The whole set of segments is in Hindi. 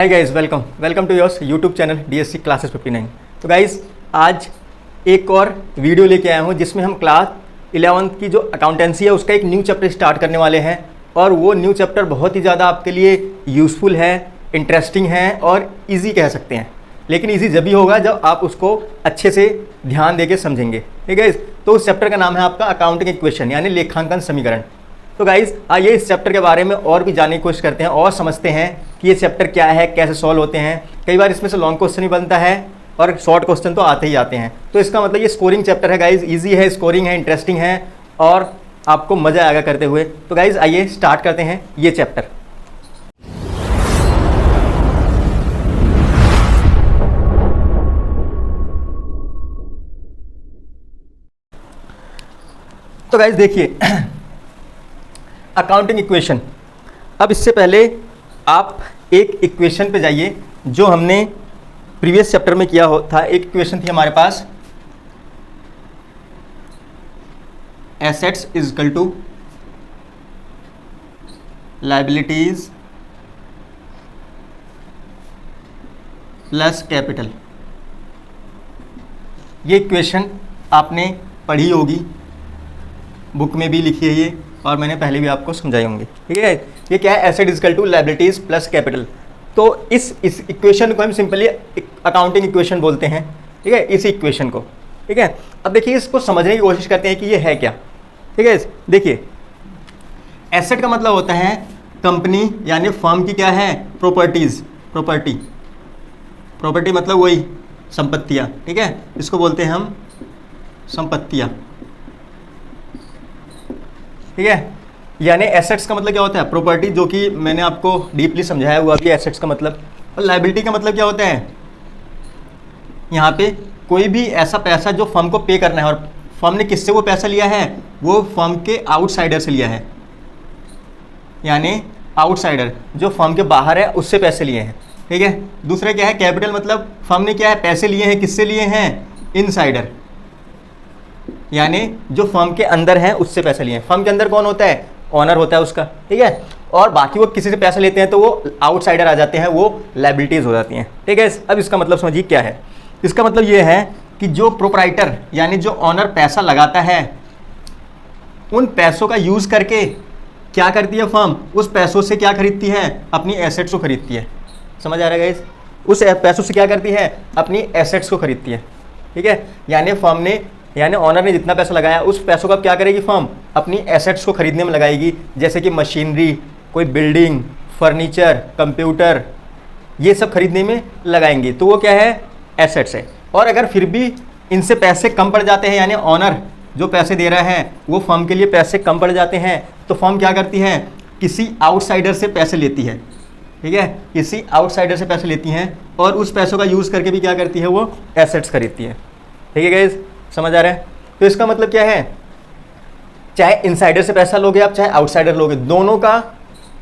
Hi guys, welcome to your YouTube channel DSC classes 59। तो गाइस आज एक और वीडियो लेके आया हूँ जिसमें हम क्लास 11th की जो अकाउंटेंसी है उसका एक न्यू चैप्टर स्टार्ट करने वाले हैं। और वो न्यू चैप्टर बहुत ही ज़्यादा आपके लिए यूज़फुल है, इंटरेस्टिंग है और ईजी कह सकते हैं। लेकिन ईजी जब भी होगा जब आप उसको अच्छे से ध्यान दे के समझेंगे। ठीक है, तो उस चैप्टर का नाम है आपका अकाउंटिंग इक्वेशन यानी लेखांकन समीकरण। तो गाइज़ आइए इस चैप्टर के बारे में और भी जानने की कोशिश करते हैं और समझते हैं कि ये चैप्टर क्या है, कैसे सॉल्व होते हैं। कई बार इसमें से लॉन्ग क्वेश्चन भी बनता है और शॉर्ट क्वेश्चन तो आते ही आते हैं। तो इसका मतलब ये स्कोरिंग चैप्टर है गाइज़, इजी है, स्कोरिंग है, इंटरेस्टिंग है और आपको मज़ा आएगा करते हुए। तो गाइज़ आइए स्टार्ट करते हैं ये चैप्टर। तो गाइज़ देखिए अकाउंटिंग इक्वेशन। अब इससे पहले आप एक इक्वेशन पे जाइए जो हमने प्रीवियस चैप्टर में किया था। एक इक्वेशन थी हमारे पास, assets is equal to liabilities plus capital. ये इक्वेशन आपने पढ़ी होगी, बुक में भी लिखी है ये और मैंने पहले भी आपको समझाई होंगी। ठीक है, ये क्या है, asset is equal to liabilities plus capital. तो इस इक्वेशन को हम सिंपली अकाउंटिंग इक्वेशन बोलते हैं। ठीक है, इस इक्वेशन को। ठीक है, अब देखिए इसको समझने की कोशिश करते हैं कि ये है क्या। ठीक है, देखिए एसेट का मतलब होता है कंपनी यानी फर्म की क्या है, प्रॉपर्टीज। प्रॉपर्टी मतलब वही संपत्तियाँ। ठीक है, इसको बोलते हैं हम संपत्तियाँ। ठीक है, यानी एसेट्स का मतलब क्या होता है, प्रॉपर्टी, जो कि मैंने आपको डीपली समझाया हुआ कि एसेट्स का मतलब। और लायबिलिटी का मतलब क्या होता है, यहाँ पे कोई भी ऐसा पैसा जो फर्म को पे करना है और फर्म ने किससे वो पैसा लिया है, वो फर्म के आउटसाइडर से लिया है। यानी आउटसाइडर जो फर्म के बाहर है उससे पैसे लिए हैं। ठीक है, दूसरा क्या है, कैपिटल मतलब फर्म ने क्या है, पैसे लिए हैं, किससे लिए हैं, इनसाइडर यानी जो फर्म के अंदर है उससे पैसे लिए हैं। फर्म के अंदर कौन होता है, ऑनर होता है उसका। ठीक है, और बाकी वो किसी से पैसे लेते हैं तो वो आउटसाइडर आ जाते हैं, वो लायबिलिटीज हो जाती हैं। ठीक है, अब इसका मतलब समझिए क्या है। इसका मतलब ये है कि जो प्रोप्राइटर यानी जो ऑनर पैसा लगाता है, उन पैसों का यूज करके क्या करती है फर्म, उस पैसों से क्या खरीदती है, अपनी एसेट्स को खरीदती है। समझ आ रहा है गाइस, उस पैसों से क्या करती है, अपनी एसेट्स को खरीदती है। ठीक है, यानी फर्म ने यानी ऑनर ने जितना पैसा लगाया उस पैसों का क्या करेगी फर्म, अपनी एसेट्स को खरीदने में लगाएगी। जैसे कि मशीनरी, कोई बिल्डिंग, फर्नीचर, कंप्यूटर, ये सब खरीदने में लगाएंगी। तो वो क्या है, एसेट्स है। और अगर फिर भी इनसे पैसे कम पड़ जाते हैं, यानी ऑनर जो पैसे दे रहा है वो फर्म के लिए पैसे कम पड़ जाते हैं, तो फर्म क्या करती है, किसी आउटसाइडर से पैसे लेती है। ठीक है, किसी आउटसाइडर से पैसे लेती हैं और उस पैसों का यूज़ करके भी क्या करती है, वो एसेट्स खरीदती है। ठीक है गाइस, समझ आ रहा है। तो इसका मतलब क्या है, चाहे इनसाइडर से पैसा लोगे आप, चाहे आउटसाइडर लोगे, दोनों का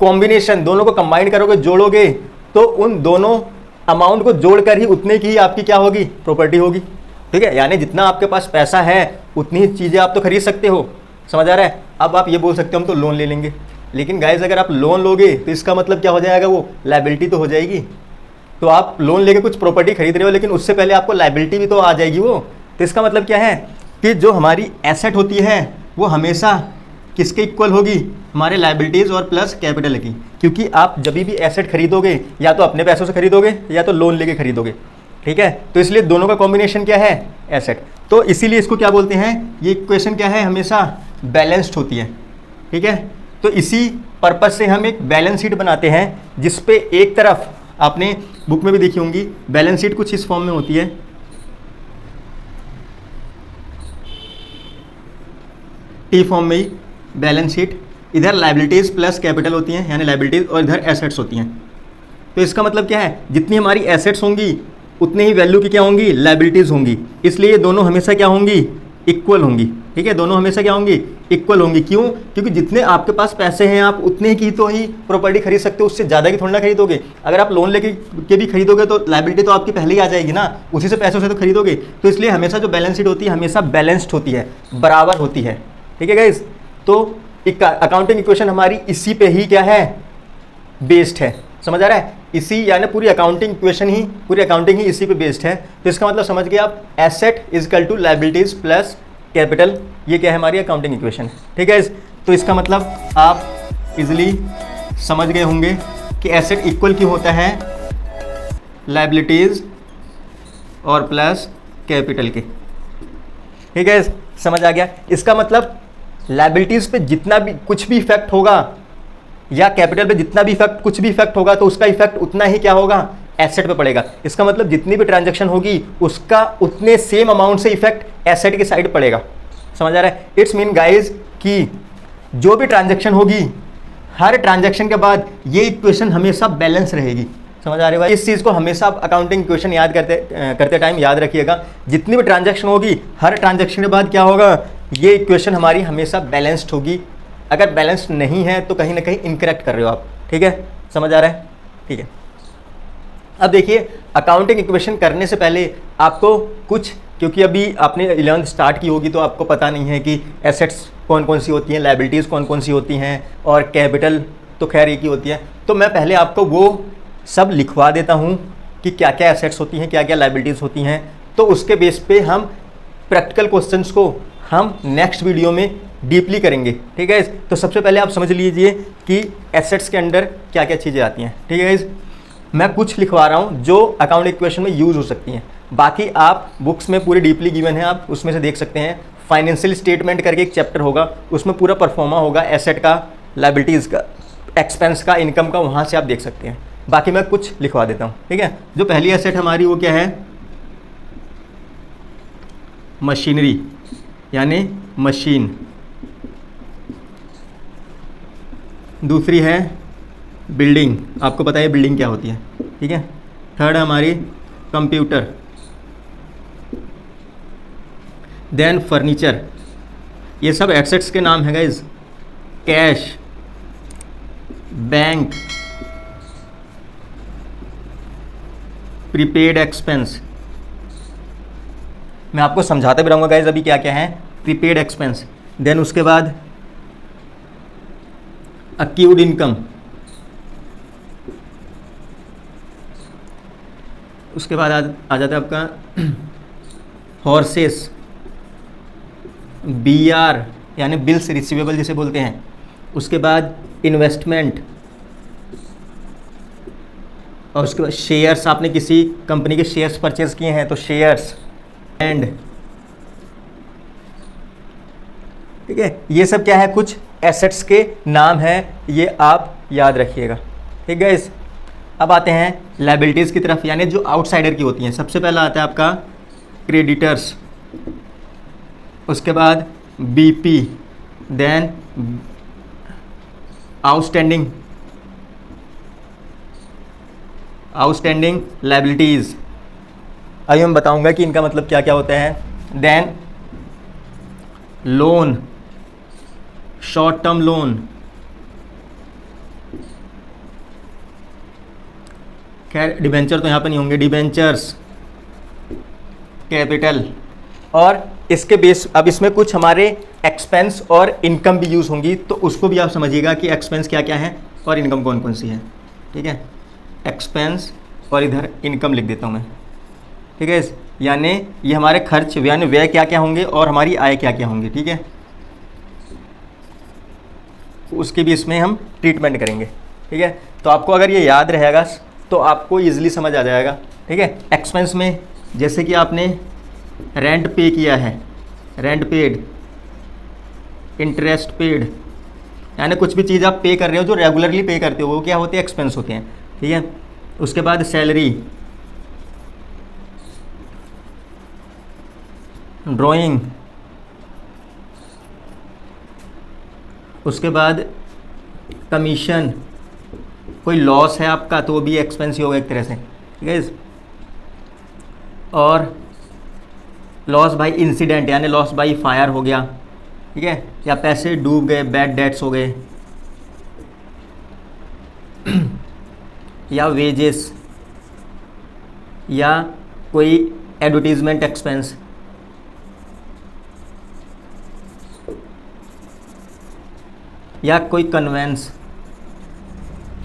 कॉम्बिनेशन, दोनों को कंबाइन करोगे, जोड़ोगे, तो उन दोनों अमाउंट को जोड़कर ही उतने की ही आपकी क्या होगी, प्रॉपर्टी होगी। ठीक है, यानी जितना आपके पास पैसा है उतनी ही चीज़ें आप तो खरीद सकते हो। समझ आ रहा है। अब आप ये बोल सकते हो हम तो लोन ले लेंगे, लेकिन गाइस अगर आप लोन लोगे तो इसका मतलब क्या हो जाएगा, वो लायबिलिटी तो हो जाएगी। तो आप लोन लेके कुछ प्रॉपर्टी खरीद रहे हो, लेकिन उससे पहले आपको लायबिलिटी भी तो आ जाएगी वो। तो इसका मतलब क्या है कि जो हमारी एसेट होती है वो हमेशा किसके इक्वल होगी, हमारे लायबिलिटीज़ और प्लस कैपिटल की। क्योंकि आप जब भी एसेट खरीदोगे या तो अपने पैसों से खरीदोगे या तो लोन लेके खरीदोगे। ठीक है, तो इसलिए दोनों का कॉम्बिनेशन क्या है, एसेट। तो इसीलिए इसको क्या बोलते हैं, ये इक्वेशन क्या है, हमेशा बैलेंस्ड होती है। ठीक है, तो इसी पर्पज़ से हम एक बैलेंस शीट बनाते हैं जिसपे एक तरफ, आपने बुक में भी देखी होंगी, बैलेंस शीट कुछ इस फॉर्म में होती है। टी फॉर्म में ही बैलेंस शीट, इधर लायबिलिटीज़ प्लस कैपिटल होती हैं यानी लायबिलिटीज़, और इधर एसेट्स होती हैं। तो इसका मतलब क्या है, जितनी हमारी एसेट्स होंगी उतनी ही वैल्यू की क्या होंगी, लायबिलिटीज़ होंगी। इसलिए ये दोनों हमेशा क्या होंगी, इक्वल होंगी। ठीक है, दोनों हमेशा क्या होंगी, इक्वल होंगी। क्यों, क्योंकि जितने आपके पास पैसे हैं आप उतने की तो ही प्रॉपर्टी खरीद सकते हो, उससे ज़्यादा की थोड़ी ना खरीदोगे। अगर आप लोन लेके के भी खरीदोगे तो लायबिलिटी तो आपकी पहले ही आ जाएगी ना, उसी से पैसों से तो खरीदोगे। तो इसलिए हमेशा जो बैलेंस शीट होती है हमेशा बैलेंस्ड होती है, बराबर होती है। ठीक है गाइस, तो अकाउंटिंग इक्वेशन हमारी इसी पे ही क्या है, बेस्ड है। समझ आ रहा है। इसी यानी पूरी अकाउंटिंग इक्वेशन ही, पूरी अकाउंटिंग ही इसी पे बेस्ड है। तो इसका मतलब समझ गए आप, asset is equal to liabilities plus capital, ये क्या है हमारी अकाउंटिंग इक्वेशन, ठीक है। तो इसका मतलब आप इजिली समझ गए होंगे कि एसेट इक्वल क्यों होता है लायबिलिटीज और प्लस कैपिटल के, ठीक है, समझ आ गया। इसका मतलब लायबिलिटीज पे जितना भी कुछ भी इफेक्ट होगा या कैपिटल पे जितना भी इफेक्ट कुछ भी इफेक्ट होगा तो उसका इफेक्ट उतना ही क्या होगा, एसेट पे पड़ेगा। इसका मतलब जितनी भी ट्रांजैक्शन होगी उसका उतने सेम अमाउंट से इफेक्ट एसेट के साइड पड़ेगा, समझ आ रहा है। इट्स मीन गाइज कि जो भी ट्रांजैक्शन होगी हर ट्रांजैक्शन के बाद ये इक्वेशन हमेशा बैलेंस रहेगी, समझ आ रही है भाई। इस चीज़ को हमेशा आप अकाउंटिंग इक्वेशन याद करते टाइम याद रखिएगा, जितनी भी ट्रांजैक्शन होगी हर ट्रांजैक्शन के बाद क्या होगा, ये इक्वेशन हमारी हमेशा बैलेंस्ड होगी। अगर बैलेंस्ड नहीं है तो कहीं ना कहीं इनकरेक्ट कर रहे हो आप, ठीक है, समझ आ रहा है, ठीक है। अब देखिए अकाउंटिंग इक्वेशन करने से पहले आपको कुछ, क्योंकि अभी आपने 11th स्टार्ट की होगी तो आपको पता नहीं है कि एसेट्स कौन कौन सी होती हैं, लायबिलिटीज़ कौन कौन सी होती हैं और कैपिटल तो खैर एक ही होती है। तो मैं पहले आपको वो सब लिखवा देता हूँ कि क्या क्या एसेट्स होती हैं, क्या क्या लायबिलिटीज़ होती हैं, तो उसके बेस पे हम प्रैक्टिकल क्वेश्चंस को हम नेक्स्ट वीडियो में डीपली करेंगे, ठीक है। तो सबसे पहले आप समझ लीजिए कि एसेट्स के अंदर क्या क्या चीज़ें आती हैं, ठीक है। मैं कुछ लिखवा रहा हूँ जो अकाउंट इक्वेशन में यूज़ हो सकती हैं, बाकी आप बुक्स में पूरी डीपली गिवन है, आप उसमें से देख सकते हैं। फाइनेंशियल स्टेटमेंट करके एक चैप्टर होगा, उसमें पूरा परफॉर्मा होगा एसेट का, लायबिलिटीज़ का, एक्सपेंस का, इनकम का, वहाँ से आप देख सकते हैं। बाकी मैं कुछ लिखवा देता हूँ, ठीक है। जो पहली एसेट हमारी वो क्या है, मशीनरी यानी मशीन। दूसरी है बिल्डिंग, आपको पता है बिल्डिंग क्या होती है, ठीक है। थर्ड हमारी कंप्यूटर, देन फर्नीचर, ये सब एसेट्स के नाम है guys. Cash, bank, prepaid expense, मैं आपको समझाते भी रहूँगा गाइज अभी क्या क्या है प्रीपेड एक्सपेंस। देन उसके बाद अक्यूड इनकम, उसके बाद आ जाता है आपका हॉर्सेस, BR यानी बिल्स रिसीवेबल जिसे बोलते हैं। उसके बाद इन्वेस्टमेंट, और उसके बाद शेयर्स, आपने किसी कंपनी के शेयर्स परचेज किए हैं तो शेयर्स, एंड, ठीक है। ये सब क्या है, कुछ एसेट्स के नाम हैं, ये आप याद रखिएगा, ठीक है। अब आते हैं लायबिलिटीज़ की तरफ, यानी जो आउटसाइडर की होती हैं। सबसे पहला आता है आपका क्रेडिटर्स, उसके बाद BP, देन आउटस्टैंडिंग लायबिलिटीज़, अभी मैं बताऊंगा कि इनका मतलब क्या क्या होता है। Then loan, short term loan, खैर डिबेंचर तो यहाँ पर नहीं होंगे, डिबेंचर्स, कैपिटल, और इसके बेस, अब इसमें कुछ हमारे एक्सपेंस और इनकम भी यूज़ होंगी, तो उसको भी आप समझिएगा कि एक्सपेंस क्या क्या है और इनकम कौन कौन सी है, ठीक है। एक्सपेंस और इधर इनकम लिख देता हूँ मैं, ठीक है। यानी ये हमारे खर्च यानी व्यय क्या क्या होंगे और हमारी आय क्या क्या होंगी, ठीक है। उसकी भी इसमें हम ट्रीटमेंट करेंगे, ठीक है। तो आपको अगर ये याद रहेगा तो आपको ईजिली समझ आ जाएगा, ठीक है। एक्सपेंस में जैसे कि आपने रेंट पे किया है, रेंट पेड, इंटरेस्ट पेड, यानी कुछ भी चीज़ आप पे कर रहे हो जो रेगुलरली पे करते हो वो क्या होते हैं, एक्सपेंस होते हैं, ठीक है। उसके बाद सैलरी, ड्राइंग, उसके बाद कमीशन, कोई लॉस है आपका तो वो भी एक्सपेंस ही होगा एक तरह से, ठीक है। और लॉस बाई इंसिडेंट यानी लॉस बाई फायर हो गया, ठीक है, या पैसे डूब गए, बैड डेट्स हो गए, या वेजेस, या कोई एडवर्टीजमेंट एक्सपेंस, या कोई कन्वेंस,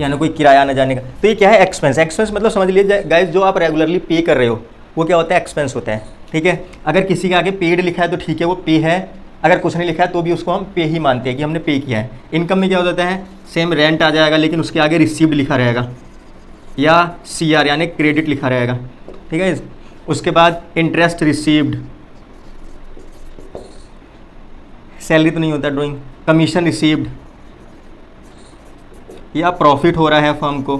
यानी कोई किराया आने जाने का। तो ये क्या है, एक्सपेंस। एक्सपेंस मतलब समझ लीजिए गाइस, जो आप रेगुलरली पे कर रहे हो वो क्या होता है, एक्सपेंस होता है। ठीक है, अगर किसी के आगे पेड लिखा है तो ठीक है वो पे है, अगर कुछ नहीं लिखा है तो भी उसको हम पे ही मानते हैं कि हमने पे किया है। इनकम में क्या हो जाता है, सेम रेंट आ जाएगा लेकिन उसके आगे रिसीव्ड लिखा रहेगा या CR यानी क्रेडिट लिखा रहेगा। ठीक है, उसके बाद इंटरेस्ट रिसीव्ड, सैलरी तो नहीं होता ड्राइंग, कमीशन रिसीव्ड या प्रॉफिट हो रहा है फर्म को,